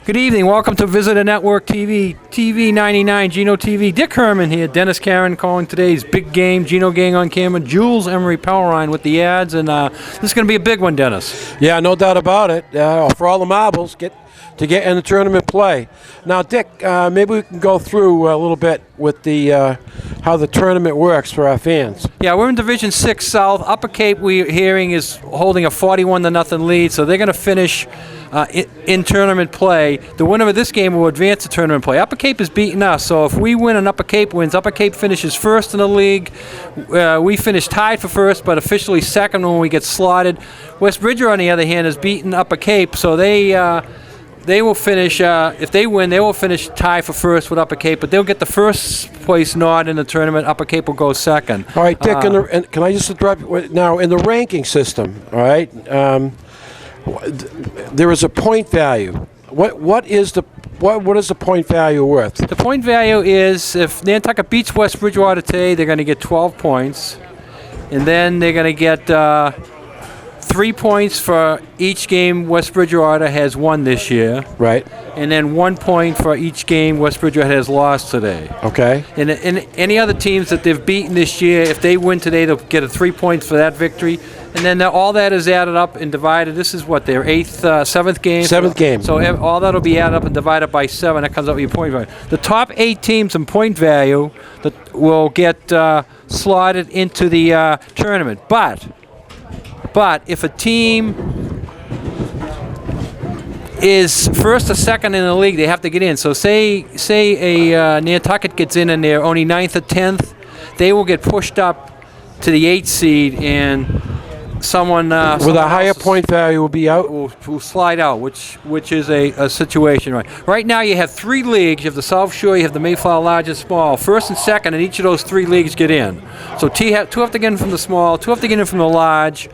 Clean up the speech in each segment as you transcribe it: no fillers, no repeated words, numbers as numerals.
Good evening. Welcome to Visitor Network TV, TV 99, Gino TV. Dick Herman here. Dennis Karen calling today's big game. Gino Gang on camera. Jules Emery Pellerine with the ads. And this is going to be a big one, Dennis. Yeah, no doubt about it. For all the marbles, get in the tournament play. Now, Dick, maybe we can go through a little bit with the how the tournament works for our fans. Yeah, we're in Division 6 South. Upper Cape, we're hearing, is holding a 41-0 lead, so they're going to finish in tournament play. The winner of this game will advance to tournament play. Upper Cape is beating us, so if we win and Upper Cape wins, Upper Cape finishes first in the league. We finish tied for first, but officially second when we get slotted. West Bridgeater, on the other hand, has beaten Upper Cape, so they will finish, if they win, they will finish tie for first with Upper Cape, but they'll get the first place nod in the tournament. Upper Cape will go second. All right, Dick, can I just interrupt you? Now, in the ranking system, all right, there is a point value. What is the point value worth? The point value is if Nantucket beats West Bridgewater today, they're going to get 12 points, and then they're going to get 3 points for each game West Bridgewater has won this year. Right. And then 1 point for each game West Bridgewater has lost today. Okay. And any other teams that they've beaten this year, if they win today, they'll get 3 points for that victory. And then all that is added up and divided. This is what, their seventh game? Seventh game. So all that will be added up and divided by 7. That comes up with your point value. The top 8 teams in point value that will get slotted into the tournament. But if a team is first or second in the league, they have to get in. So say a Nantucket gets in and they're only 9th or 10th, they will get pushed up to the 8th seed, and someone with a higher point value will be out. Will slide out, which is a situation. Right now you have 3 leagues. You have the South Shore, you have the Mayflower Large and Small. First and second, and each of those 3 leagues get in. So 2 have to get in from the Small, 2 have to get in from the Large,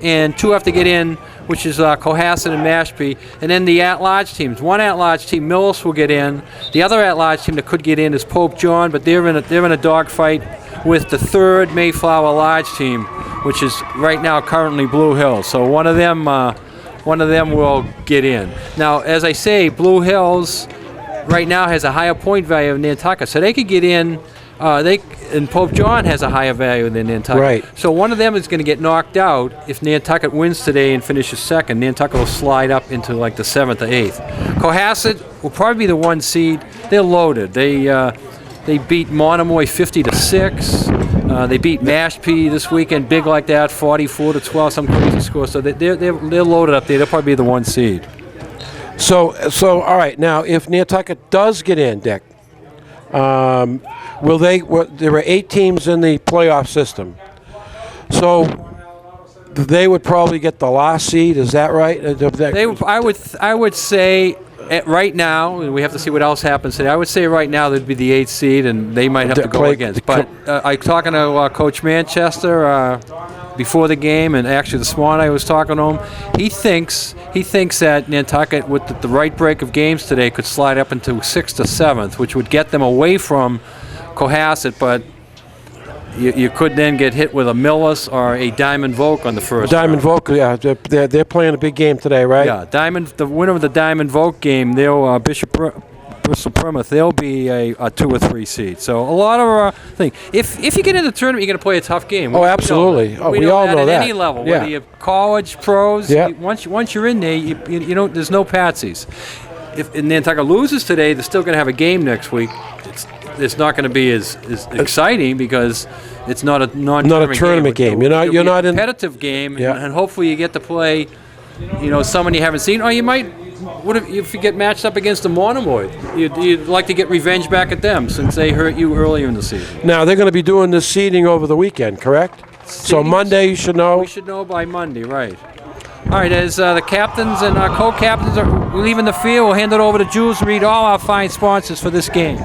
and 2 have to get in, which is Cohasset and Mashpee. And then the at-large teams. One at-large team, Millis, will get in. The other at-large team that could get in is Pope John, but they're in a dogfight with the 3rd Mayflower Large team, which is right now currently Blue Hills. So one of them will get in. Now, as I say, Blue Hills right now has a higher point value than Nantucket, so they could get in. And Pope John has a higher value than Nantucket. Right. So one of them is going to get knocked out if Nantucket wins today and finishes second. Nantucket will slide up into like the 7th or 8th. Cohasset will probably be the 1 seed. They're loaded. They beat Monomoy 50-6. They beat Mashpee this weekend, big like that, 44-12, some crazy score. So they're loaded up there. They'll probably be the 1 seed. So all right. Now, if Nantucket does get in, Dick, will they? There are 8 teams in the playoff system, so they would probably get the last seed. Is that right? I would say. Right now, and we have to see what else happens today. I would say right now they'd be the 8th seed, and they might have to go against. But I talking to Coach Manchester before the game, and actually this morning I was talking to him. He thinks that Nantucket, with the right break of games today, could slide up into 6th or 7th, which would get them away from Cohasset, but you could then get hit with a Millis or a Diamond Vogue on the first Diamond Vogue, yeah. They're playing a big game today, right? Yeah, the winner of the Diamond Vogue game, they'll Bristol Plymouth, they'll be a 2 or 3 seed. So a lot of things. If you get into the tournament, you're going to play a tough game. Oh, absolutely. We all know that. At any Yeah. level, whether you're college, pros, yeah. Once you're in there, you know, there's no patsies. If Nantucket loses today, they're still going to have a game next week. It's not going to be as exciting because it's not a tournament game. You're not in a competitive game, yeah. and hopefully you get to play, someone you haven't seen. Or you might, what if you get matched up against a Monomoy? You'd like to get revenge back at them since they hurt you earlier in the season. Now they're going to be doing this seeding over the weekend, correct? So Monday you should know. We should know by Monday, right? All right, as the captains and our co-captains are leaving the field, we'll hand it over to Jules to read all our fine sponsors for this game.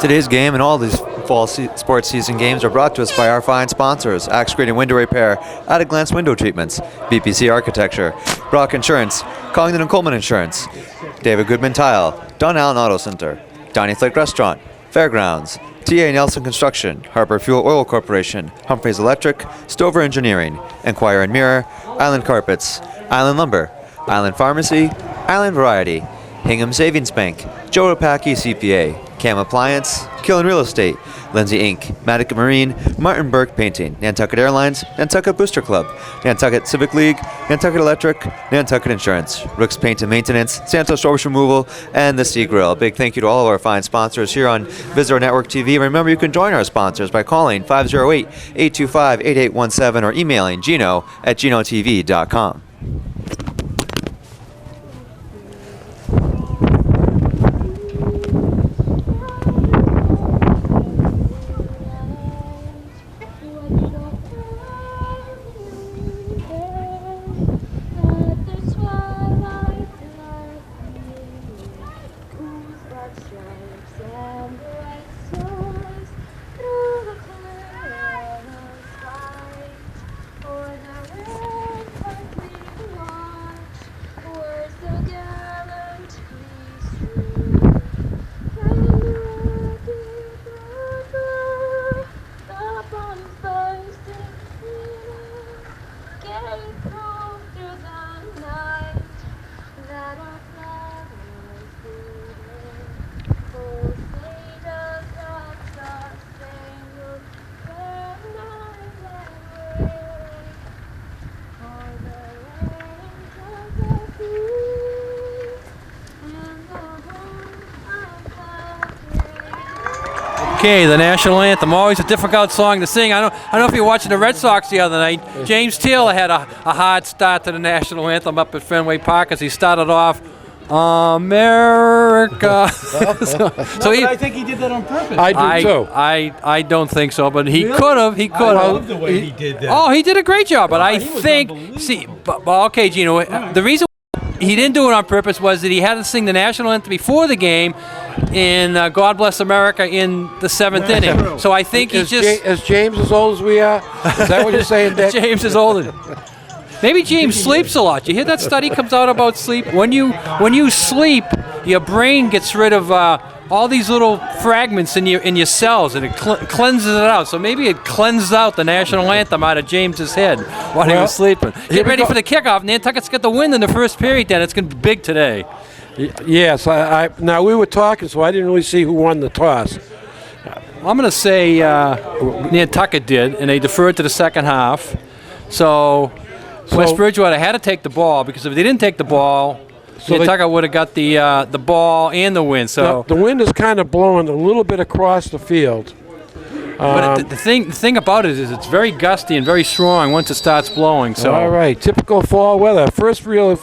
Today's game and all these fall sports season games are brought to us by our fine sponsors: Axe Screen and Window Repair, At a Glance Window Treatments, BPC Architecture, Brock Insurance, Collington and Coleman Insurance, David Goodman Tile, Don Allen Auto Center, Donny Flake Restaurant, Fairgrounds, TA Nelson Construction, Harper Fuel Oil Corporation, Humphreys Electric, Stover Engineering, Enquire and Mirror, Island Carpets, Island Lumber, Island Pharmacy, Island Variety, Hingham Savings Bank, Joe Rapaki CPA, Cam Appliance, Killen Real Estate, Lindsay Inc., Matica Marine, Martin Burke Painting, Nantucket Airlines, Nantucket Booster Club, Nantucket Civic League, Nantucket Electric, Nantucket Insurance, Rook's Paint and Maintenance, Santos Rubbish Removal, and the Sea Grill. A big thank you to all of our fine sponsors here on Visitor Network TV. Remember, you can join our sponsors by calling 508-825-8817 or emailing gino@ginotv.com. Okay, the national anthem, always a difficult song to sing. I don't know if you're watching the Red Sox the other night. James Taylor had a hard start to the national anthem up at Fenway Park as he started off, America. I think he did that on purpose. I do too. I don't think so, but he Really? could have. He could I have. love the way he did that. Oh, he did a great job, but I he was think, unbelievable. okay, Gino, the reason he didn't do it on purpose was that he had to sing the national anthem before the game in God Bless America in the seventh inning. true. So I think he Is just... is James as old as we are? Is that what you're saying, Dick? James is older. Maybe James sleeps a lot. You hear that study comes out about sleep? When you sleep, your brain gets rid of all these little fragments in your cells, and it cleanses it out. So maybe it cleansed out the national anthem out of James's head while he was sleeping. Get ready for the kickoff. Nantucket's got the win in the first period. Then it's going to be big today. Yes. Now we were talking, so I didn't really see who won the toss. I'm going to say Nantucket did, and they deferred to the second half. So West Bridgewater had to take the ball, because if they didn't take the ball, Nantucket would have got the ball and the win. So now, the wind is kind of blowing a little bit across the field. But the thing about it is it's very gusty and very strong once it starts blowing. So All right, typical fall weather. First real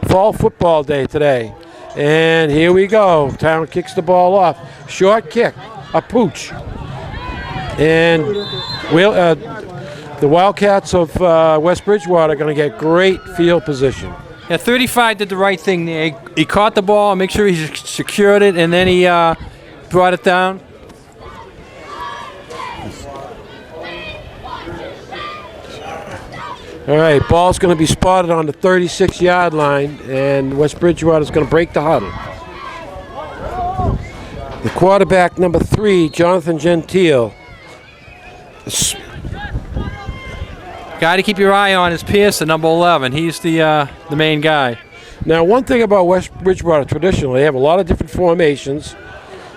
fall football day today. And here we go. Town kicks the ball off. Short kick, a pooch. And the Wildcats of West Bridgewater are going to get great field position. yeah, 35 did the right thing there. He caught the ball, make sure he secured it, and then he brought it down. All right, ball's going to be spotted on the 36-yard line, and West Bridgewater is going to break the huddle. The quarterback, number 3, Jonathan Gentile. Guy to keep your eye on is Pearson, number 11. He's the main guy. Now, one thing about West Bridgewater, traditionally, they have a lot of different formations,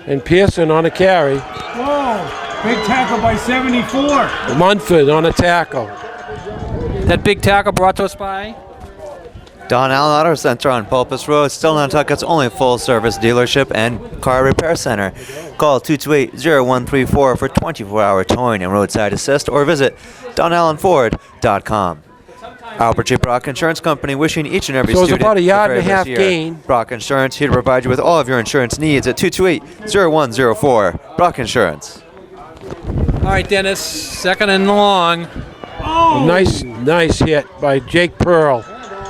and Pearson on a carry. Whoa! Big tackle by 74. Munford on a tackle. That big tackle brought to us by... Don Allen Auto Center on Pulpus Road, still Nantucket's only full-service dealership and car repair center. Call 228-0134 for 24-hour towing and roadside assist, or visit donallenford.com. Albert J. Brock Insurance Company, wishing each and every So it's student about a yard the and a very half best year. gain. Brock Insurance, here to provide you with all of your insurance needs at 228-0104. Brock Insurance. All right, Dennis, second and long. A nice hit by Jake Pearl.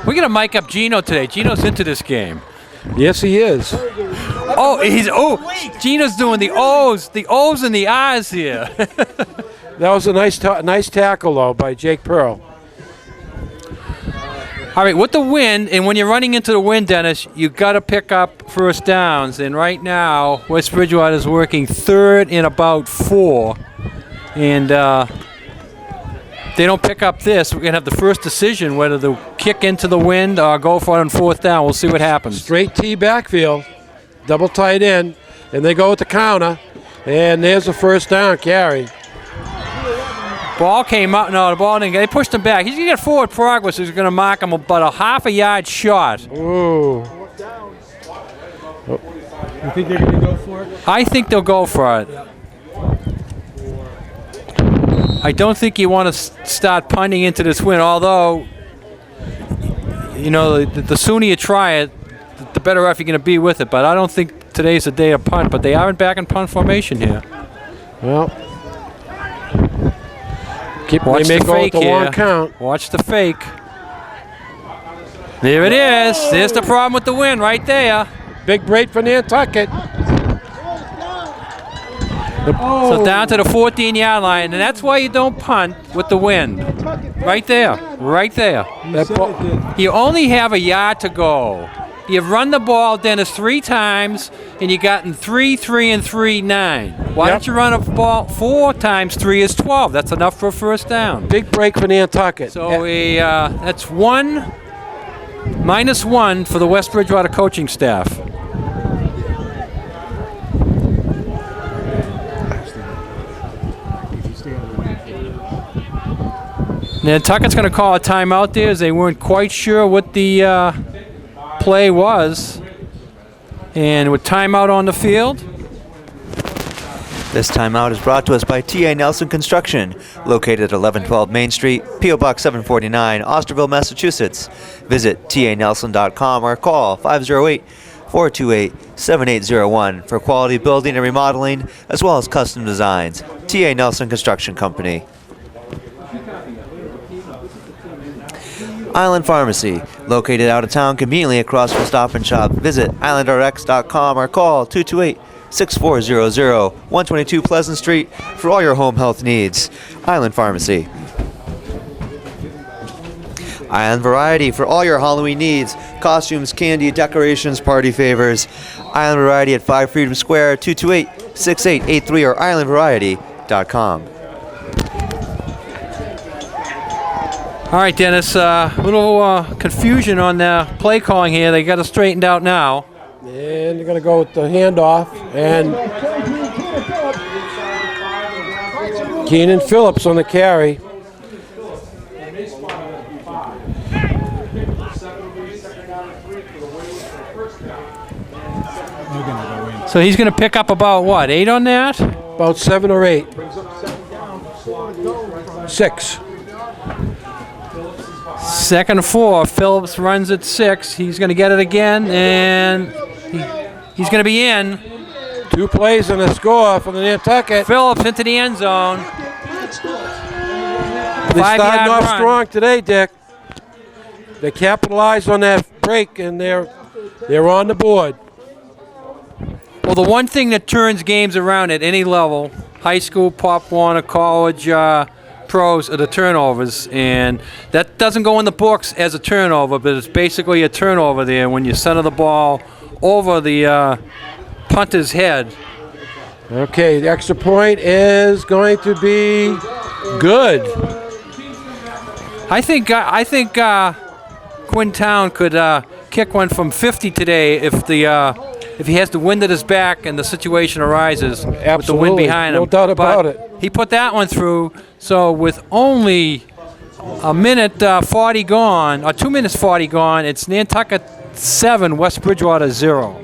We're going to mic up Gino today. Gino's into this game. Yes, he is. Gino's doing the O's and the I's here. That was a nice tackle, though, by Jake Pearl. All right, with the wind, and when you're running into the wind, Dennis, you've got to pick up first downs. And right now, West Bridgewater is working third and about 4. And if they don't pick up this, we're going to have the first decision whether to kick into the wind or go for it on 4th down. We'll see what happens. Straight T backfield, double tight end, and they go with the counter. And there's the 1st down carry. Ball came out. No, the ball didn't get. They pushed him back. He's going to get forward progress. He's going to mark him about a half a yard short. Ooh. You think they're going to go for it? I think they'll go for it. I don't think you want to start punting into this wind, although, you know, the sooner you try it, the better off you're going to be with it. But I don't think today's the day to punt. But they aren't back in punt formation here. Well, watch they may the go fake with the here. long count. Watch the fake. There it is. There's the problem with the wind right there. Big break for Nantucket. So down to the 14-yard line, and that's why you don't punt with the wind. Right there. Right there. You only have a yard to go. You've run the ball, Dennis, 3 times, and you gotten 3, 3, and 3, 9. Why don't you run a ball 4 times 3 is 12? That's enough for a 1st down. Big break for Nantucket. So that's -1 for the West Bridgewater coaching staff. Nantucket's going to call a timeout there as they weren't quite sure what the play was. And with timeout on the field. This timeout is brought to us by T.A. Nelson Construction, located at 1112 Main Street, P.O. Box 749, Osterville, Massachusetts. Visit tanelson.com or call 508-428-7801 for quality building and remodeling, as well as custom designs. T.A. Nelson Construction Company. Island Pharmacy, located out of town, conveniently across from Stop and Shop. Visit islandrx.com or call 228-6400, 122 Pleasant Street for all your home health needs. Island Pharmacy. Island Variety for all your Halloween needs. Costumes, candy, decorations, party favors. Island Variety at 5 Freedom Square, 228-6883 or islandvariety.com. All right, Dennis, a little confusion on the play calling here. They got it straightened out now. And they're going to go with the handoff. And Keenan Phillips on the carry. So he's going to pick up about, what, 8 on that? About 7 or 8. 6. 2nd and 4. Phillips runs at 6. He's going to get it again, and he's going to be in. 2 plays and a score for the Nantucket. Phillips into the end zone. They started off run. strong today, Dick. They capitalized on that break, and they're on the board. Well, the one thing that turns games around at any level, high school, Pop Warner, college, pros, are the turnovers, and that doesn't go in the books as a turnover, but it's basically a turnover there when you center the ball over the punter's head. Okay, the extra point is going to be good. I think Quinn Town could kick one from 50 today if he has the wind at his back and the situation arises with the wind behind him. No doubt about it. He put that one through, so with only a minute 40 gone, or 2 minutes 40 gone, it's Nantucket 7, West Bridgewater 0.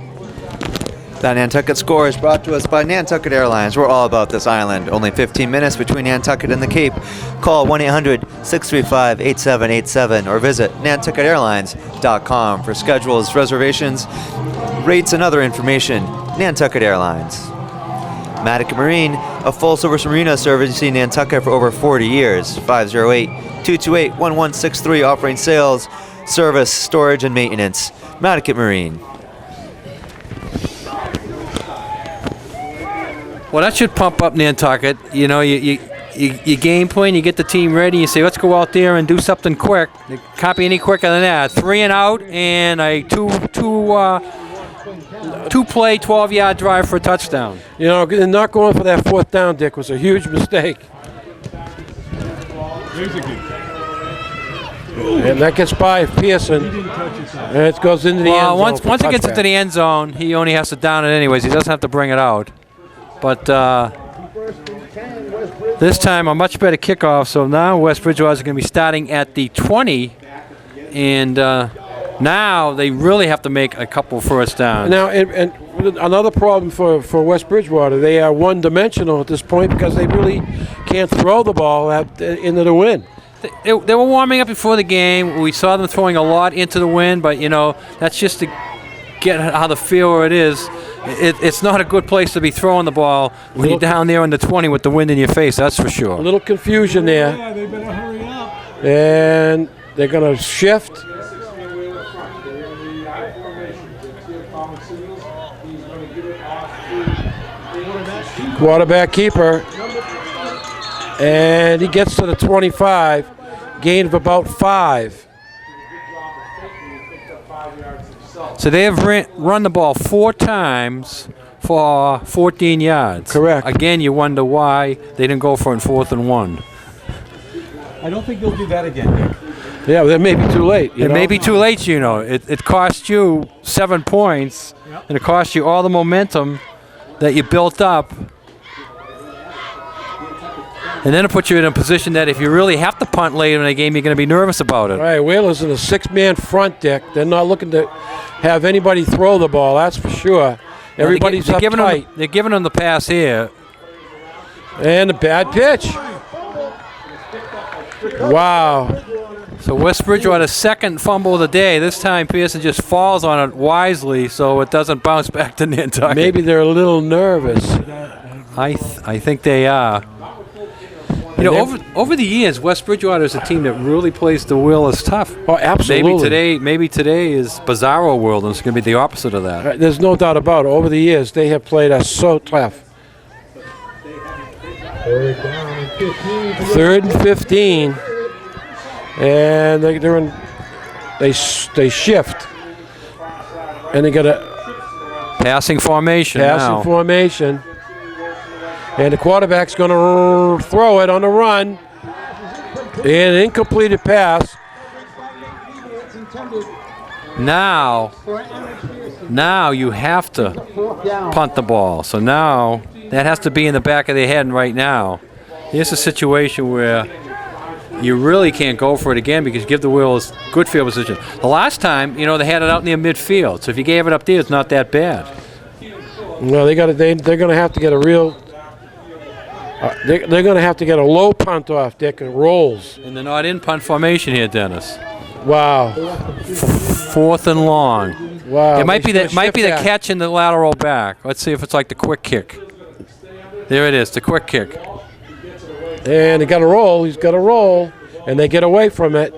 That Nantucket score is brought to us by Nantucket Airlines. We're all about this island. Only 15 minutes between Nantucket and the Cape. Call 1-800-635-8787 or visit nantucketairlines.com for schedules, reservations, rates, and other information. Nantucket Airlines. Matic Marine, a full-service marina servicing Nantucket for over 40 years. 508-228-1163, offering sales, service, storage, and maintenance. Matic Marine. Well, that should pump up Nantucket. You know, you game plan, you get the team ready, you say, let's go out there and do something quick. They can't be any quicker than that. 3 and out, and a two-play, 12-yard drive for a touchdown. You know, not going for that 4th down, Dick, was a huge mistake. And that gets by Pearson. And it goes into the end zone. Once for it gets touchback. into the end zone, he only has to down it anyways. He doesn't have to bring it out. But this time a much better kickoff. So now West Bridgewater is going to be starting at the 20, and now they really have to make a couple first downs. Now, and another problem for West Bridgewater, they are one-dimensional at this point because they really can't throw the ball into the wind. They were warming up before the game. We saw them throwing a lot into the wind, but that's just to get how the feel where it is. It's not a good place to be throwing the ball when you're down there in the 20 with the wind in your face. That's for sure. A little confusion there. Yeah, they better hurry up. And they're going to shift. Quarterback keeper. And he gets to the 25. Gain of about 5. So they have run the ball 4 times for 14 yards. Correct. Again, you wonder why they didn't go for it in 4th and 1. I don't think they'll do that again, Nick. Yeah, that may be too late. It may be too late, It cost you 7 points, and it cost you all the momentum that you built up. And then it puts you in a position that if you really have to punt later in the game, you're going to be nervous about it. All right, Whalers in a 6-man front, Dick. They're not looking to have anybody throw the ball, that's for sure. Everybody's they're giving uptight. they're giving them the pass here. And a bad pitch. Wow. So West Bridgewater's second fumble of the day. This time Pearson just falls on it wisely so it doesn't bounce back to Nantucket. Maybe they're a little nervous. I think they are. Over the years, West Bridgewater is a team that really plays the Whalers tough. Oh, absolutely. Maybe today is Bizarro World, and it's going to be the opposite of that. There's no doubt about it. Over the years, they have played us so tough. 3rd and 15. And they shift. And they got a Passing formation now. formation. And the quarterback's going to throw it on the run. And an incompleted pass. Now you have to punt the ball. So now that has to be in the back of their head right now. Here's a situation where you really can't go for it again because you give the Wheels good field position. The last time, they had it out near midfield. So if you gave it up there, it's not that bad. No, they're going to have to get a real. They're going to have to get a low punt off, Dick. It rolls. And they're not in punt formation here, Dennis. Wow. 4th and long. Wow. It might be the that. catch in the lateral back. Let's see if it's like the quick kick. There it is, the quick kick. And he got a roll. He's got a roll. And they get away from it.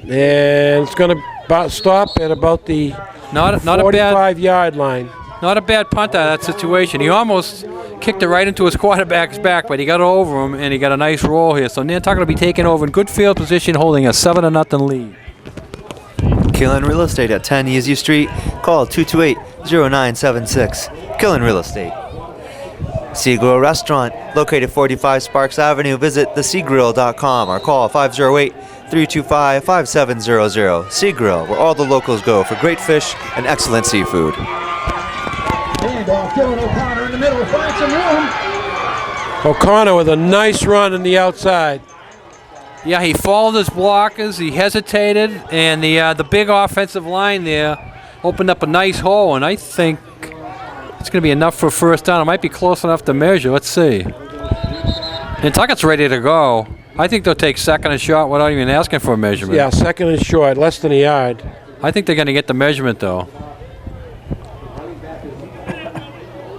And it's going to stop at about the 45-yard line. Not a bad punt out of that situation. He almost kicked it right into his quarterback's back, but he got over him, and he got a nice roll here. So Nantucket will be taking over in good field position, holding a 7-0 lead. Killen Real Estate at 10 Easy Street. Call 228-0976. Killen Real Estate. Seagrill Restaurant, located 45 Sparks Avenue. Visit theseagrill.com or call 508-325-5700. Seagrill, where all the locals go for great fish and excellent seafood. Dylan O'Connor in the middle, finds some room. O'Connor with a nice run in the outside. Yeah, he followed his blockers, he hesitated, and the big offensive line there opened up a nice hole, and I think it's going to be enough for a first down. It might be close enough to measure. Let's see. Nantucket's ready to go. I think they'll take second and short without even asking for a measurement. Yeah, second and short, less than a yard. I think they're going to get the measurement, though.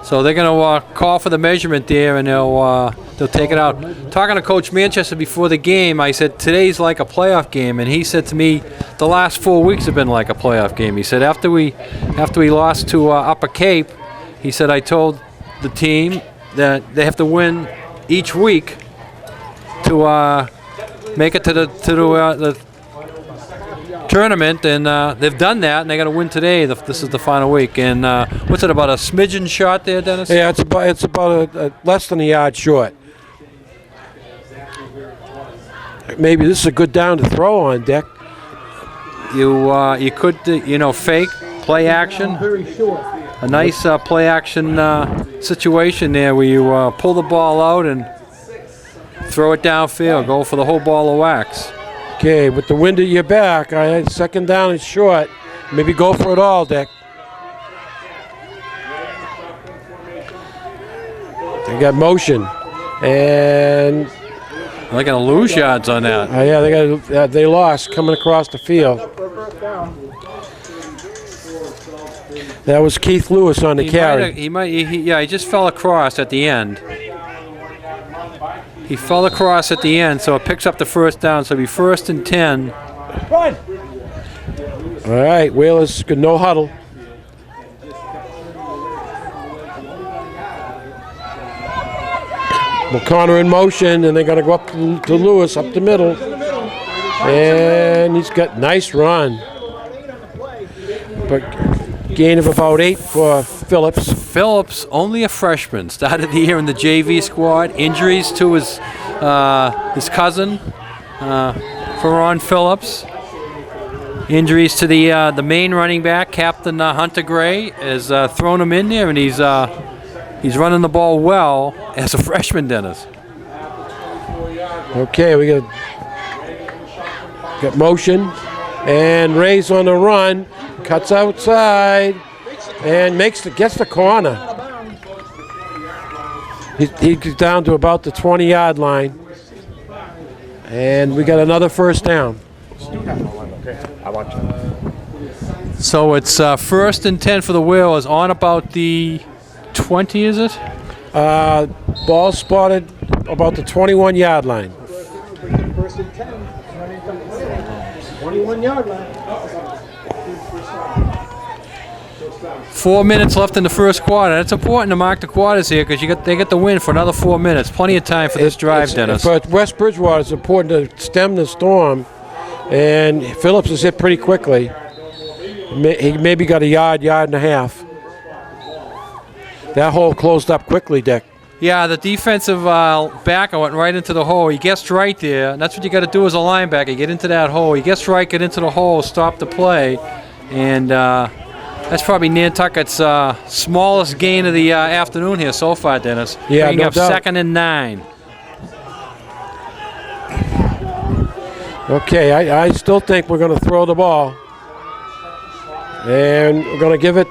So they're going to call for the measurement there, and they'll take it out. Talking to Coach Manchester before the game, I said, today's like a playoff game, and he said to me, the last 4 weeks have been like a playoff game. He said, after we lost to Upper Cape, he said, I told the team that they have to win each week to make it to the tournament, and they've done that, and they got to win today. This is the final week, and what's it, about a smidgen shot there, Dennis? Yeah, it's about a less than a yard short. Maybe this is a good down to throw on, Dick. You could fake play action. A nice play action situation there where you pull the ball out and throw it downfield. Go for the whole ball of wax. Okay, with the wind at your back, I had second down and short. Maybe go for it all, Dick. They got motion, and They're going to lose yards on that. yeah, they lost coming across the field. That was Keith Lewis on the carry. He just fell across at the end. He fell across at the end, so it picks up the first down. So it'll be 1st and 10. Run. All right, Whalers, good, no huddle. McConnor in motion, and they're going to go up to Lewis, up the middle. And he's got nice run. But gain of about 8 for Phillips. Phillips, only a freshman, started the year in the JV squad. Injuries to his cousin, Ferron Phillips. Injuries to the main running back, Captain Hunter Gray, has thrown him in there, and he's running the ball well as a freshman, Dennis. Okay, we got motion, and Ray's on the run, cuts outside, and gets the corner. He gets down to about the 20-yard line, and we got another first down. So it's 1st and 10 for the Whalers on about the 20, is it? Ball spotted about the 21-yard line. 21-yard line. 4 minutes left in the first quarter. It's important to mark the quarters here because they get the win for another 4 minutes. Plenty of time for this drive, Dennis. For West Bridgewater, it's important to stem the storm, and Phillips is hit pretty quickly. He maybe got a yard and a half. That hole closed up quickly, Dick. Yeah, the defensive backer went right into the hole. He guessed right there. And that's what you got to do as a linebacker. Get into that hole. He guessed right, get into the hole, stop the play. And that's probably Nantucket's smallest gain of the afternoon here so far, Dennis. Yeah, bringing no up doubt. 2nd and 9. Okay, I still think we're going to throw the ball. And we're going to give it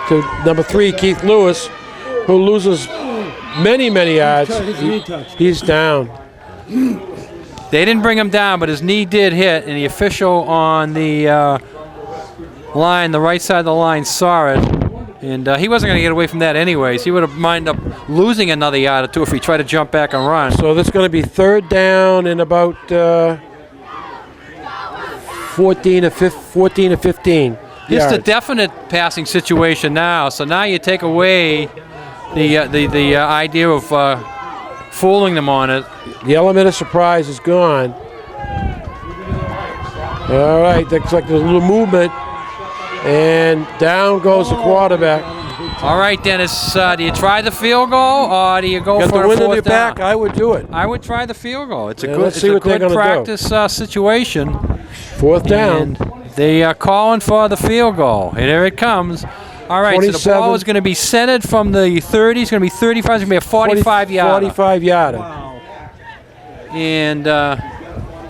to number 3, Keith Lewis, who loses many yards. He's down. They didn't bring him down, but his knee did hit, and the official on the line, the right side of the line, saw it. And he wasn't going to get away from that anyways. He would have minded up losing another yard or two if he tried to jump back and run. So this is going to be 3rd down and about 14 or 15. It's yards. a definite passing situation now. So now you take away the idea of fooling them on it. The element of surprise is gone. All right, looks like there's a little movement. And down goes the quarterback. All right, Dennis, do you try the field goal or do you go Got for the a wind in 4th your down? back, I would do it. I would try the field goal. It's a Yeah, good, let's it's see a what they're good gonna practice situation. 4th down. And they are calling for the field goal. And here it comes. All right, so the 27. ball is going to be centered from the 30. It's going to be 35. It's going to be a 45-yard. 45-yarder. And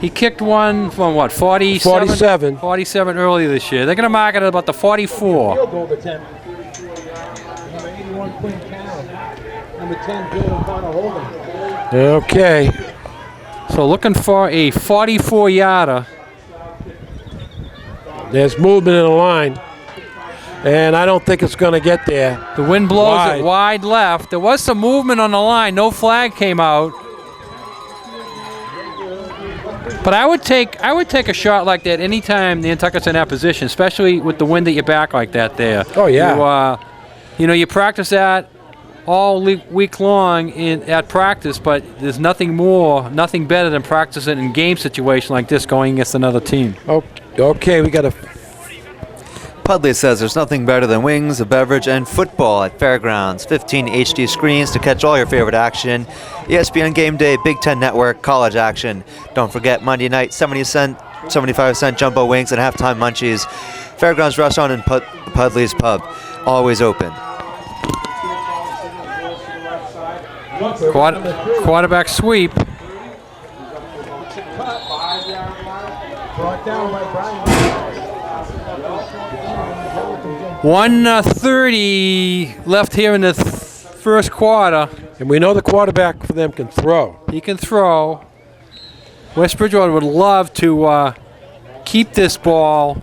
he kicked one from, what, 47? 47. 47 earlier this year. They're going to mark it at about the 44. Field goal attempt. Number 81, Quinn Cannon. Number 10, Bill O'Connor Holden. Okay. So looking for a 44-yarder. There's movement in the line. And I don't think it's going to get there. The wind blows it wide left. There was some movement on the line. No flag came out. But I would take a shot like that anytime the Nantucket's in that position, especially with the wind at your back like that there. Oh, yeah. You practice that all week long at practice, but there's nothing better than practicing in game situation like this going against another team. Okay, we got a Pudley says there's nothing better than wings, a beverage, and football at Fairgrounds. 15 HD screens to catch all your favorite action. ESPN Game Day, Big Ten Network, college action. Don't forget Monday night, 75-cent jumbo wings and halftime munchies. Fairgrounds Restaurant and Pudley's Pub, always open. Quarterback sweep. Brought down by Brian. 1:30 left here in the first quarter. And we know the quarterback for them can throw. He can throw. West Bridgewater would love to keep this ball,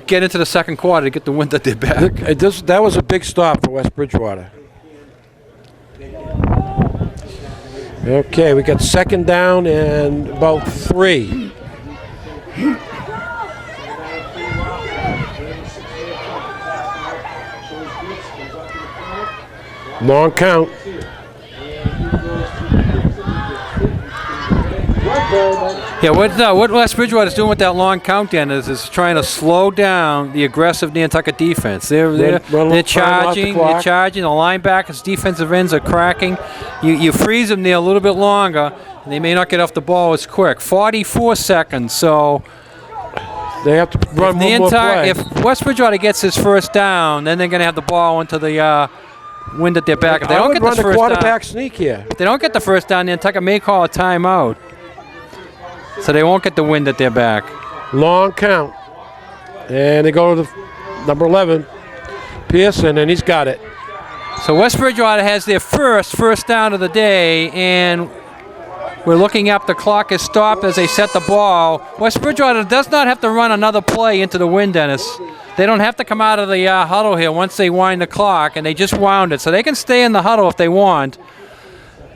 get into the second quarter to get the wind at their back. That was a big stop for West Bridgewater. Okay, we got second down and about 3. Long count. Yeah, what West Bridgewater is doing with that long count then is trying to slow down the aggressive Nantucket defense. They're charging. They're charging. The linebackers, defensive ends are cracking. You freeze them there a little bit longer, and they may not get off the ball as quick. 44 seconds. So they have to run one more play. If West Bridgewater gets his first down, then they're going to have the ball into the wind at their back. If they don't get the first quarterback down, sneak here. If they don't get the first down, Nantucket may call a timeout. So they won't get the wind at their back. Long count. And they go to the number 11, Pearson, and he's got it. So West Bridgewater has their first down of the day, and we're looking up. The clock is stopped as they set the ball. West Bridgewater does not have to run another play into the wind, Dennis. They don't have to come out of the huddle here once they wind the clock, and they just wound it. So they can stay in the huddle if they want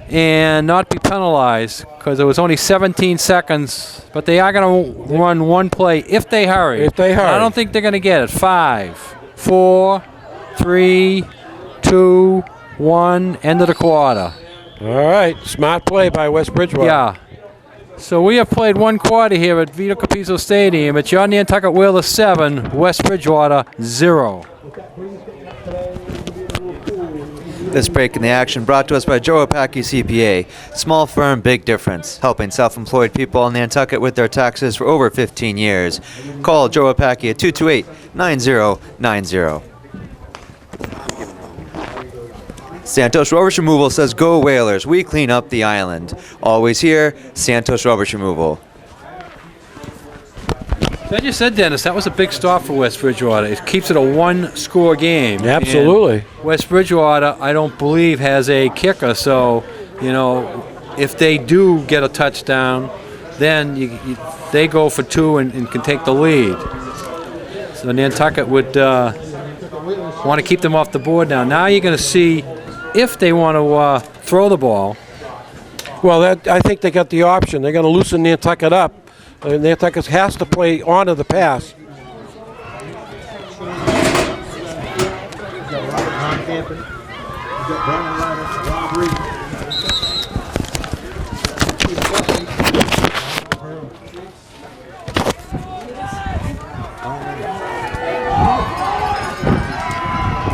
and not be penalized because it was only 17 seconds. But they are going to run one play if they hurry. If they hurry. And I don't think they're going to get it. 5, 4, 3, 2, 1, end of the quarter. All right, smart play by West Bridgewater. Yeah. So we have played one quarter here at Vito Capizzo Stadium. It's your Nantucket Whalers 7, West Bridgewater 0. This break in the action brought to us by Joe Opaki CPA. Small firm, big difference. Helping self-employed people in Nantucket with their taxes for over 15 years. Call Joe Opaki at 228-9090. Santos Rubbish Removal says, "Go Whalers, we clean up the island." Always here, Santos Rubbish Removal. As you said, Dennis, that was a big stop for West Bridgewater. It keeps it a one-score game. Absolutely. And West Bridgewater, I don't believe, has a kicker. So, if they do get a touchdown, then they go for 2 and can take the lead. So Nantucket would want to keep them off the board now. Now you're going to see if they want to throw the ball. Well, I think they got the option. They're going to loosen Nantucket up. Nantucket has to play onto the pass.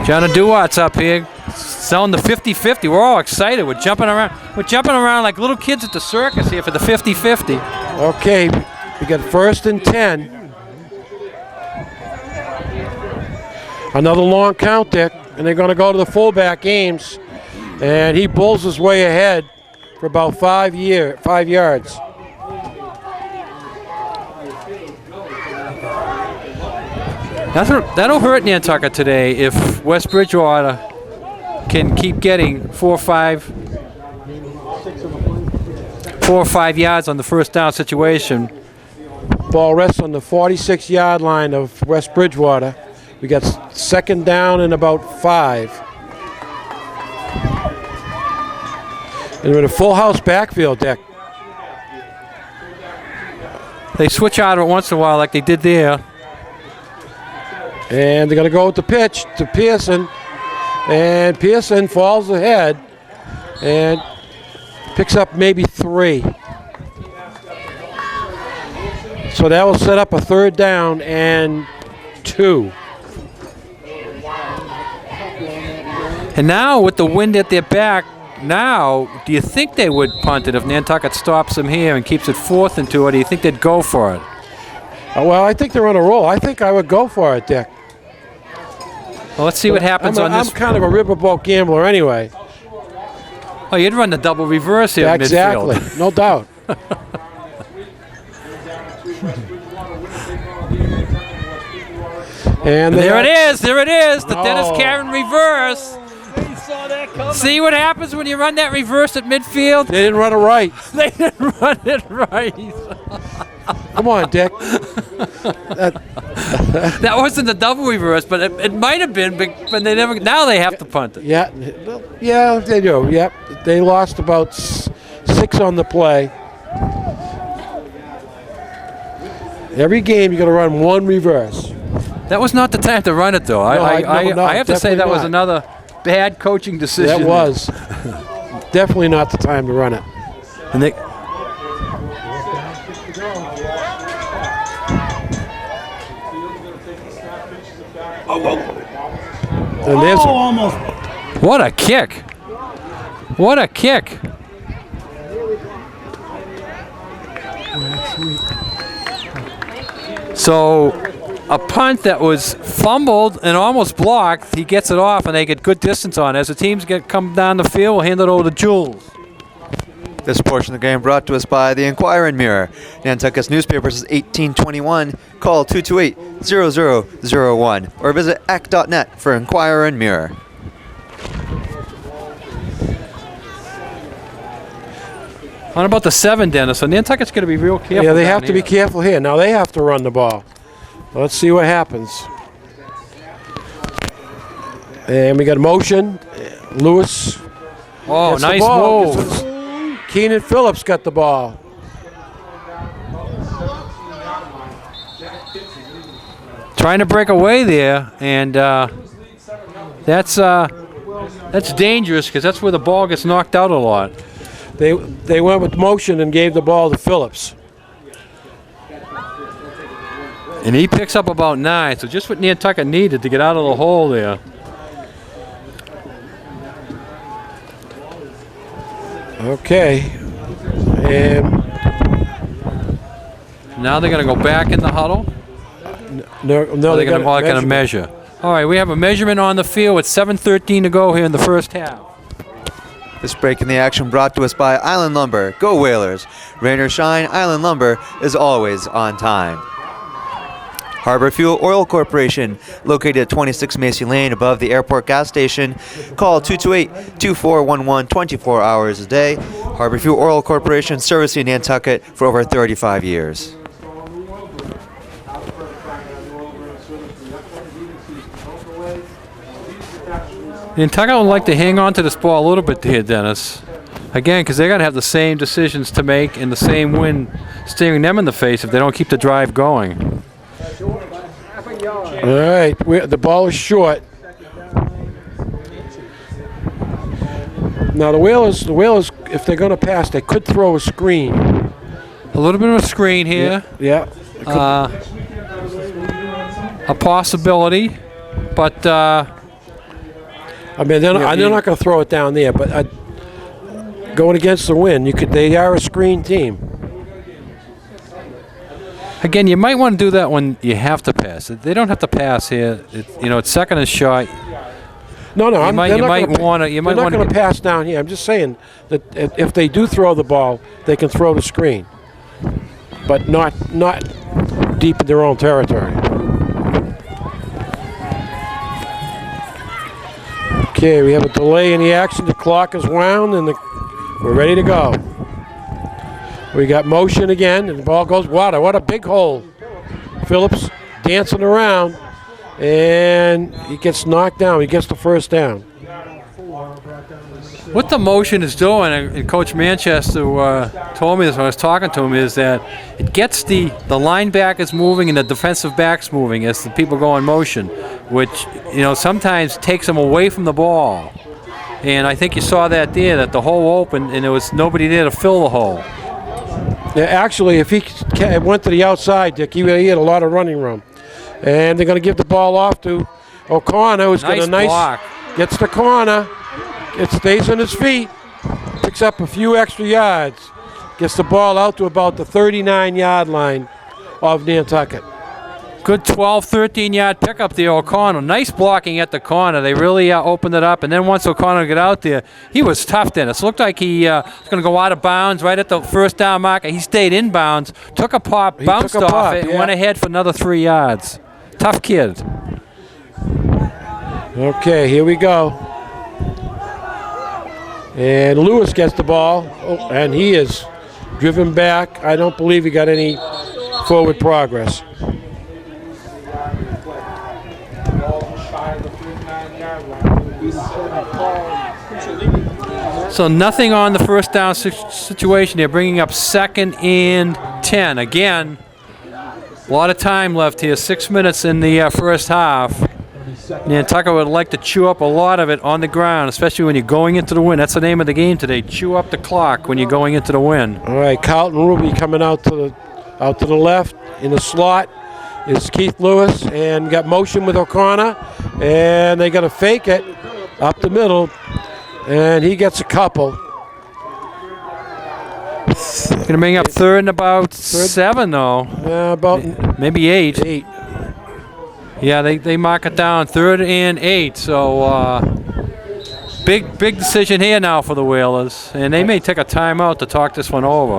John Duart's up here selling the 50-50. We're all excited. We're jumping around. We're jumping around like little kids at the circus here for the 50-50. Okay, we got 1st and 10. Another long count, Dick, and they're going to go to the fullback, Ames, and he bulls his way ahead for about 5 yards. That'll hurt Nantucket today if West Bridgewater can keep getting 4 or 5 yards on the first down situation. Ball rests on the 46-yard line of West Bridgewater. We got second down and about 5. And with a full house backfield, Dick. They switch out of it once in a while like they did there. And they're going to go with the pitch to Pearson. And Pearson falls ahead and picks up maybe 3. So that will set up a 3rd down and 2. And now with the wind at their back, now do you think they would punt it if Nantucket stops them here and keeps it 4th and 2, or do you think they'd go for it? Well, I think they're on a roll. I think I would go for it, Dick. Well, let's see what happens on this. I'm kind of a riverboat gambler anyway. Oh, you'd run the double reverse here in Exactly, midfield. no doubt. And There it is, the No. Dennis Karen reverse. See what happens when you run that reverse at midfield? They didn't run it right. They didn't run it right. Come on, Dick. That wasn't the double reverse, but it might have been, but they never. Now they have to punt it. Yeah, they do. Yep, they lost about 6 on the play. Every game you got to run 1 reverse. That was not the time to run it, though. No, I have to say that was definitely another bad coaching decision. That was definitely not the time to run it. And they, And there's what a kick! What a kick! So, a punt that was fumbled and almost blocked, he gets it off, and they get good distance on it. As the teams come down the field, we'll hand it over to Jules. This portion of the game brought to us by the Enquirer and Mirror. Nantucket's newspaper since 1821. Call 228-0001 or visit act.net for Enquirer and Mirror. What about the 7, Dennis? So Nantucket's going to be real careful. Yeah, they down have to be here. careful here. Now they have to run the ball. Let's see what happens. And we got a motion. Lewis. Oh, gets the nice ball. move. Keenan Phillips got the ball. Trying to break away there, and that's dangerous because that's where the ball gets knocked out a lot. They went with motion and gave the ball to Phillips. And he picks up about 9, so just what Nantucket needed to get out of the hole there. Okay. And Now they're going to go back in the huddle. no, They're they going to measure. All right, we have a measurement on the field with 7:13 to go here in the first half. This break in the action brought to us by Island Lumber. Go Whalers. Rain or shine, Island Lumber is always on time. Harbor Fuel Oil Corporation, located at 26 Macy Lane above the airport gas station. Call 228-2411 24 hours a day. Harbor Fuel Oil Corporation, servicing Nantucket for over 35 years. Nantucket would like to hang on to this ball a little bit here, Dennis. Again, because they're going to have the same decisions to make and the same wind staring them in the face if they don't keep the drive going. All right, the ball is short. Now the Whalers, if they're going to pass, they could throw a screen. A little bit of a screen here. Yeah. A possibility, but I mean, they're not going to throw it down there, but going against the wind, they are a screen team. again, you might want to do that when you have to pass. They don't have to pass here. It's second and short. No, You might want to. They're not going to pass down here. I'm just saying that if they do throw the ball, they can throw the screen, but not deep in their own territory. Okay, we have a delay in the action. The clock is wound, and we're ready to go. We got motion again, and the ball goes water. What a big hole. Phillips dancing around, and he gets knocked down. He gets the first down. What the motion is doing, and Coach Manchester told me this when I was talking to him, is that it gets the linebackers moving and the defensive backs moving as the people go in motion, which sometimes takes them away from the ball. And I think you saw that there, that the hole opened and there was nobody there to fill the hole. Yeah, actually, if he went to the outside, Dick, he had a lot of running room. And they're going to give the ball off to O'Connor, who's got a nice Gets the corner. It stays on his feet. Picks up a few extra yards. Gets the ball out to about the 39-yard line of Nantucket. Good 12, 13-yard pickup there, O'Connell. Nice blocking at the corner. They really opened it up. And then once O'Connell got out there, he was tough, Dennis. Looked like he was going to go out of bounds right at the first down marker. He stayed in bounds, took a pop, bounced off it, and went ahead for another 3 yards. Tough kid. Okay, here we go. And Lewis gets the ball, and he is driven back. I don't believe he got any forward progress. So nothing on the first down situation. They're bringing up 2nd and 10. Again, a lot of time left here. 6 minutes in the first half. Nantucket would like to chew up a lot of it on the ground, especially when you're going into the win. That's the name of the game today. Chew up the clock when you're going into the win. All right, Carlton Ruby coming out to the left in the slot is Keith Lewis, and got motion with O'Connor, and they're going to fake it up the middle, and he gets a couple. Going to bring up 3rd and about 7, though. About maybe 8. 8. Yeah, they mark it down 3rd and 8. So big decision here now for the Whalers, and they may take a timeout to talk this one over.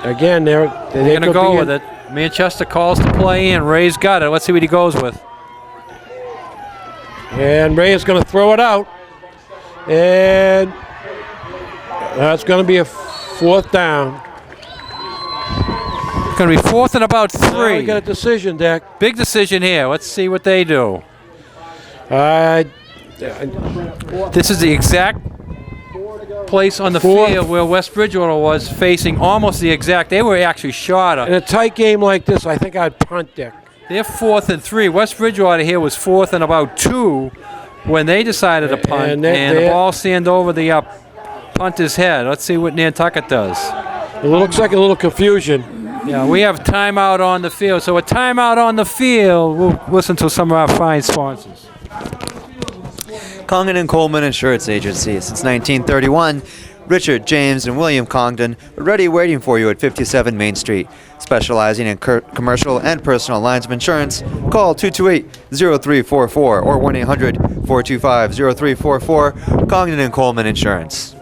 Again, they're going to go with it. Manchester calls the play in. Ray's got it. Let's see what he goes with. And Ray is going to throw it out, and that's going to be a 4th down. It's going to be 4th and about 3. Now we got a decision, Dick. Big decision here. Let's see what they do. This is the exact place on the field where West Bridgewater was facing, almost the exact. They were actually shorter. In a tight game like this, I think I'd punt, Dick. They're 4th and 3. West Bridgewater here was 4th and about 2 when they decided to punt, and the ball sand over the punter's head. Let's see what Nantucket does. It looks like a little confusion. Yeah, we have timeout on the field. So a timeout on the field. We'll listen to some of our fine sponsors. Congdon and Coleman Insurance Agency. Since 1931, Richard, James, and William Congdon are ready waiting for you at 57 Main Street. Specializing in commercial and personal lines of insurance, call 228-0344 or 1-800-425-0344, Congdon and Coleman Insurance.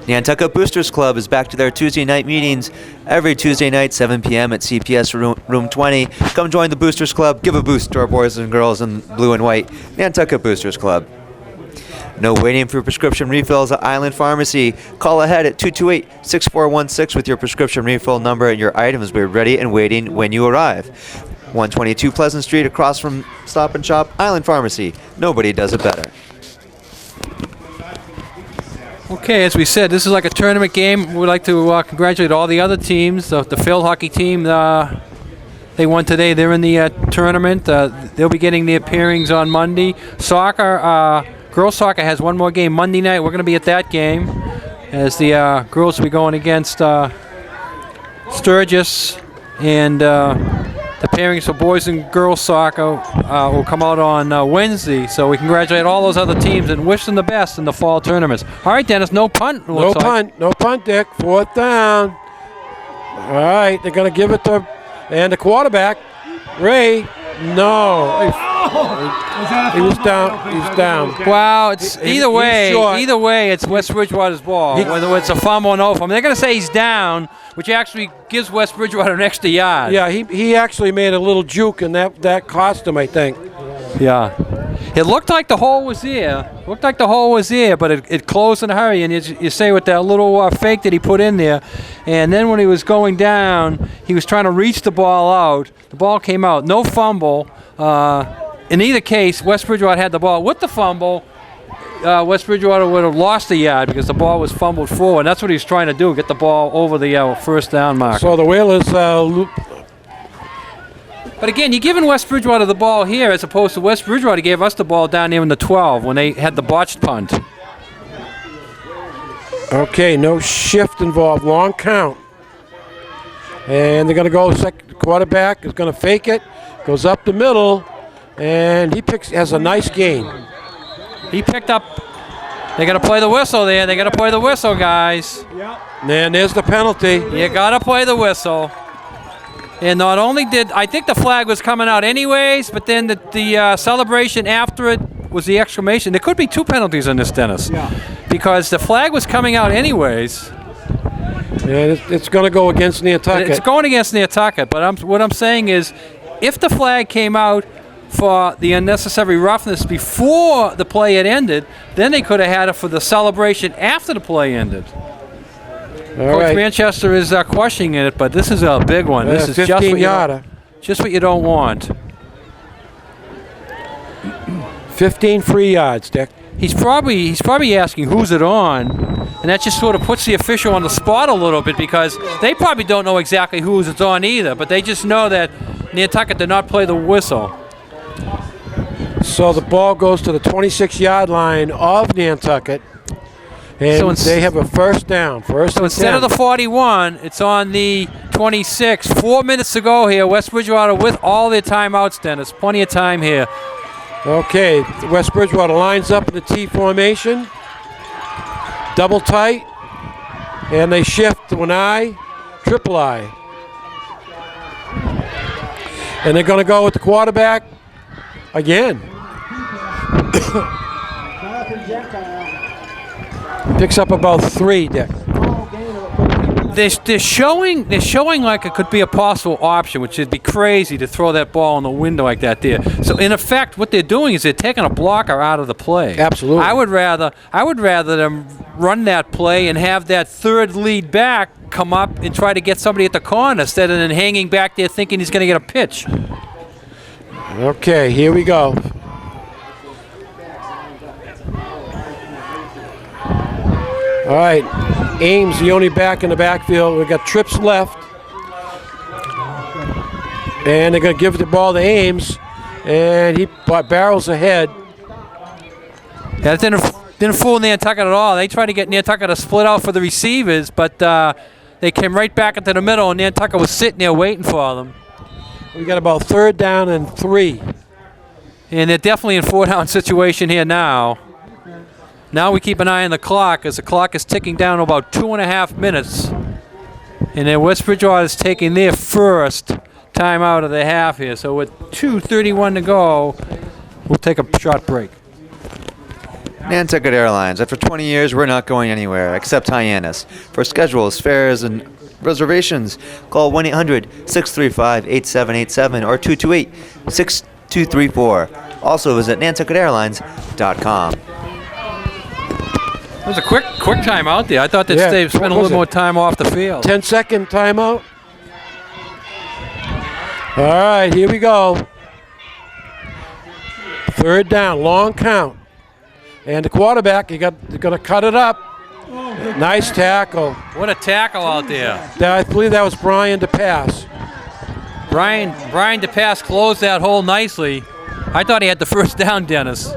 Nantucket Boosters Club is back to their Tuesday night meetings every Tuesday night, 7 p.m. at CPS Room 20. Come join the Boosters Club. Give a boost to our boys and girls in blue and white. Nantucket Boosters Club. No waiting for prescription refills at Island Pharmacy. Call ahead at 228-6416 with your prescription refill number, and your items will be ready and waiting when you arrive. 122 Pleasant Street, across from Stop and Shop, Island Pharmacy. Nobody does it better. Okay, as we said, this is like a tournament game. We'd like to congratulate all the other teams. The field hockey team, they won today. They're in the tournament. They'll be getting their pairings on Monday. Soccer, girls soccer has one more game Monday night. We're going to be at that game as the girls will be going against Sturgis, and the pairings for boys and girls soccer will come out on Wednesday. So we congratulate all those other teams and wish them the best in the fall tournaments. All right, Dennis, no punt. No punt, Dick. 4th down. All right, they're going to give it to, and the quarterback, Ray. No. He was down. He's down. Well, it's either way, it's West Bridgewater's ball. Whether it's a fumble or no fumble, they're going to say he's down, which actually gives West Bridgewater an extra yard. Yeah, he actually made a little juke, and that cost him, I think. Yeah. It looked like the hole was there. But it closed in a hurry. And you say with that little fake that he put in there, and then when he was going down, he was trying to reach the ball out. The ball came out. No fumble. In either case, West Bridgewater had the ball. With the fumble, West Bridgewater would have lost a yard because the ball was fumbled forward. That's what he was trying to do, get the ball over the first down marker. So the Whalers But again, you're giving West Bridgewater the ball here as opposed to West Bridgewater gave us the ball down there in the 12 when they had the botched punt. Okay, no shift involved. Long count. And they're going to go quarterback is going to fake it. Goes up the middle. And he has a nice gain. He picked up. They got to play the whistle there. They got to play the whistle, guys. And there's the penalty. You got to play the whistle. And not only I think the flag was coming out anyways, but then the celebration after it was the exclamation. There could be 2 penalties in this, Dennis. Yeah. Because the flag was coming out anyways. And it's going to go against Nantucket. It's going against Nantucket, but what I'm saying is, if the flag came out for the unnecessary roughness before the play had ended, then they could have had it for the celebration after the play ended. Coach Manchester is questioning it, but this is a big one. This is 15-yarder. Just what you don't want. 15 free yards, Dick. He's probably asking who's it on, and that just sort of puts the official on the spot a little bit, because they probably don't know exactly who's it's on either, but they just know that Nantucket did not play the whistle. So the ball goes to the 26-yard line of Nantucket, and they have a first down. So instead of the 41, it's on the 26. 4 minutes to go here. West Bridgewater with all their timeouts, Dennis. Plenty of time here. Okay, West Bridgewater lines up in the T formation. Double tight. And they shift to an I, triple I. And they're going to go with the quarterback again. Picks up about 3, Dick. They're showing like it could be a possible option, which would be crazy to throw that ball in the window like that there. So in effect, what they're doing is they're taking a blocker out of the play. Absolutely. I would rather them run that play and have that third lead back come up and try to get somebody at the corner instead of then hanging back there thinking he's going to get a pitch. Okay, here we go. All right, Ames, the only back in the backfield. We've got trips left. And they're going to give the ball to Ames, and he barrels ahead. That didn't fool Nantucket at all. They tried to get Nantucket to split out for the receivers, but they came right back into the middle, and Nantucket was sitting there waiting for them. We got about 3rd down and 3. And they're definitely in 4-down situation here now. Now we keep an eye on the clock, as the clock is ticking down to about 2.5 minutes. And then West Bridgewater is taking their first timeout of the half here. So with 2:31 to go, we'll take a short break. Nantucket Airlines. After 20 years, we're not going anywhere except Hyannis. For schedules, fares, and reservations, call 1-800-635-8787 or 228-6234. Also visit NantucketAirlines.com. It was a quick timeout there. I thought they'd spend a little more time off the field. 10-second timeout. All right, here we go. 3rd down, long count. And the quarterback, they're going to cut it up. Nice tackle. What a tackle out there. I believe that was Brian DePass. Brian DePass closed that hole nicely. I thought he had the first down, Dennis.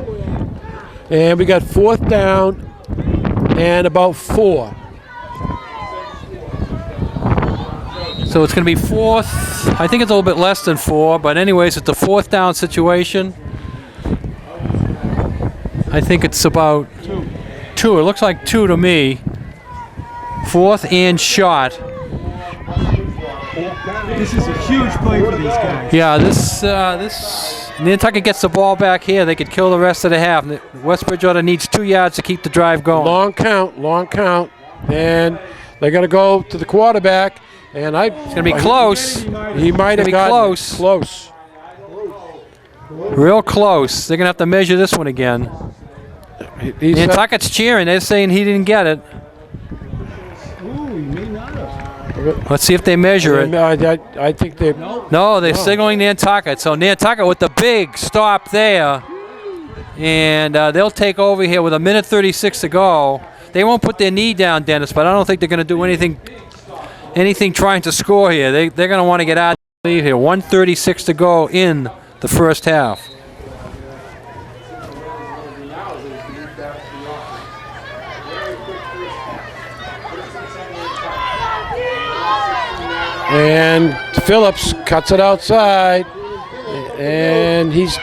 And we got 4th down and about 4. So it's going to be 4th. I think it's a little bit less than 4, but anyways, it's a 4th down situation. I think it's about 2. It looks like 2 to me. 4th and shot. This is a huge play for these guys. Yeah, this Nantucket gets the ball back here. They could kill the rest of the half. West Bridgewater needs 2 yards to keep the drive going. Long count. And they're going to go to the quarterback. And it's going to be close. He might have gotten close. Real close. They're going to have to measure this one again. Nantucket's cheering. They're saying he didn't get it. Let's see if they measure it. I think they... No, they're signaling Nantucket. So Nantucket with the big stop there. And they'll take over here with 1:36 to go. They won't put their knee down, Dennis, but I don't think they're going to do anything trying to score here. They're going to want to get out of the lead here. 1:36 to go in the first half. And Phillips cuts it outside, and he's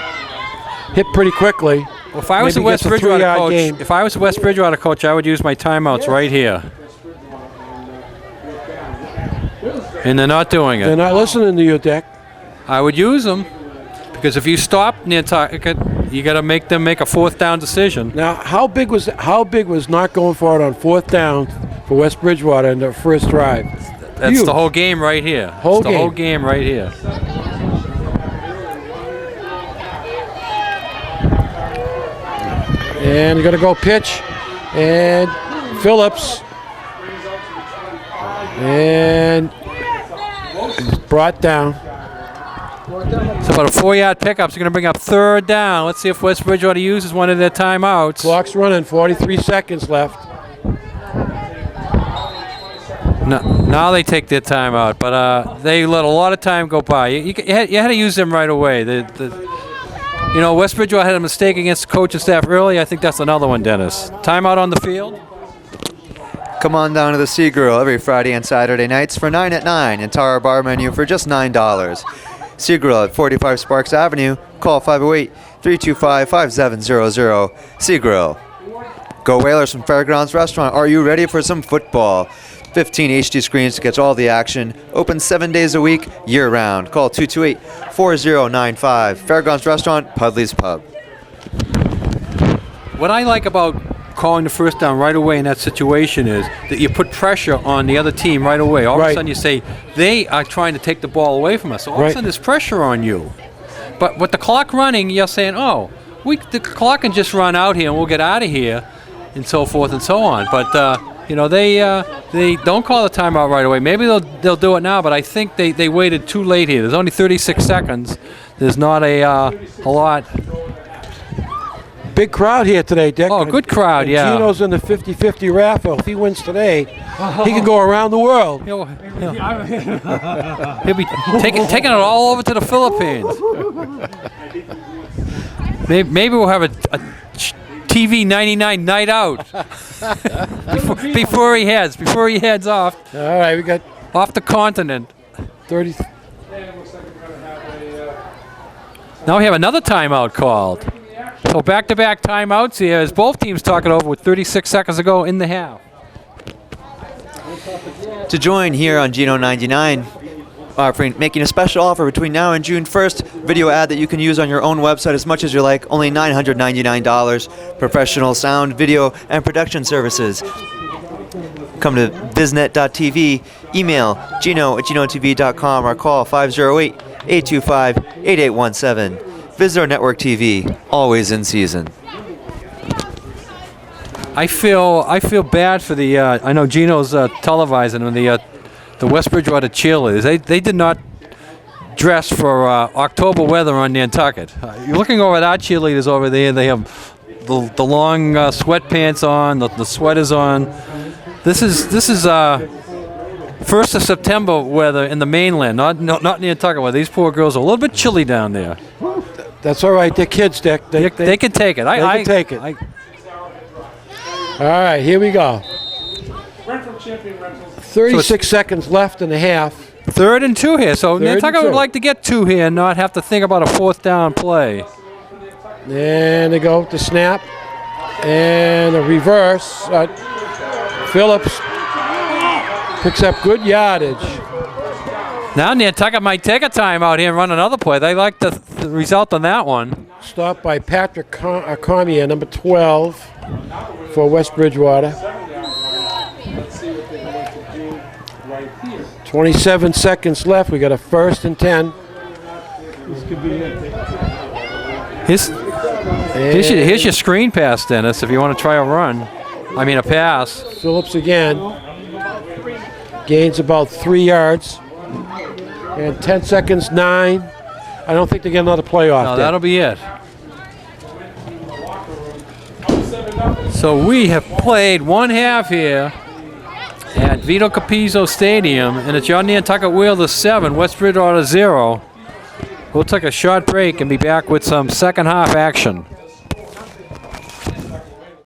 hit pretty quickly. Well, if I was the Maybe West gets a Bridgewater three-yard coach, gain. if I was the West Bridgewater coach, I would use my timeouts right here. And they're not doing They're it. not listening to you, Dick. I would use them because if you stop Nantucket, you got to make them make a 4th down decision. Now, how big was not going for it on 4th down for West Bridgewater in the first drive? That's Huge. the whole game right here. Whole It's the whole game. game right here. And you're going to go pitch. And Phillips. And brought down. So about a 4-yard pickup. So going to bring up 3rd down. Let's see if West Bridgewater uses one of their timeouts. Clock's running, 43 seconds left. Now they take their timeout, but they let a lot of time go by. You had to use them right away. West Bridgewater had a mistake against the coach and staff early. I think that's another one, Dennis. Timeout on the field. Come on down to the Sea Grill every Friday and Saturday nights for 9 at 9. Entire bar menu for just $9. Sea Grill at 45 Sparks Avenue. Call 508-325-5700. Sea Grill. Go Whalers from Fairgrounds Restaurant. Are you ready for some football? 15 HD screens to catch all the action. Open 7 days a week, year-round. Call 228-4095. Fairgrounds Restaurant, Pudley's Pub. What I like about calling the 1st down right away in that situation is that you put pressure on the other team right away. All of a sudden you say, they are trying to take the ball away from us. So all of a sudden there's pressure on you. But with the clock running, you're saying, the clock can just run out here and we'll get out of here, and so forth and so on. But they don't call the timeout right away. Maybe they'll do it now, but I think they waited too late here. There's only 36 seconds. There's not a lot. Big crowd here today, Dick. Oh, good crowd, yeah. Gino's in the 50-50 raffle. If he wins today, he can go around the world. He'll be taking it all over to the Philippines. Maybe we'll have a TV 99 night out before he heads off. All right, we got off the continent. 30. Now we have another timeout called. So back-to-back timeouts here as both teams talk it over with 36 seconds to go in the half. To join here on Gino 99, making a special offer between now and June 1st, video ad that you can use on your own website as much as you like, only $999. Professional sound, video, and production services. Come to biznet.tv, email gino@ginotv.com, or call 508-825-8817. Visit our network TV, always in season. I feel bad for the. I know Gino's televising the West Bridgewater cheerleaders. They did not dress for October weather on Nantucket. You're looking over at our cheerleaders over there. They have the long sweatpants on, the sweaters on. This is 1st of September weather in the mainland, not Nantucket weather. These poor girls are a little bit chilly down there. That's all right. They're kids, Dick. They can take it. They can take it. All right, here we go. 36 seconds left in the half. 3rd and 2 here. So Third and Nantucket would 2. like to get 2 here and not have to think about a 4th down play. And they go with the snap. And a reverse. Phillips picks up good yardage. Now Nantucket might take a timeout here and run another play. They like the result on that one. Stopped by Patrick Cormier, number 12 for West Bridgewater. 27 seconds left. We got a 1st and 10. Here's your screen pass, Dennis, if you want to try a run. I mean a pass. Phillips again. Gains about 3 yards. And 10 seconds, 9. I don't think they get another play off. No, that'll be it. So we have played one half here at Vito Capizzo Stadium, and it's your Nantucket Whalers 7, West Bridgewater 0. We'll take a short break and be back with some second half action.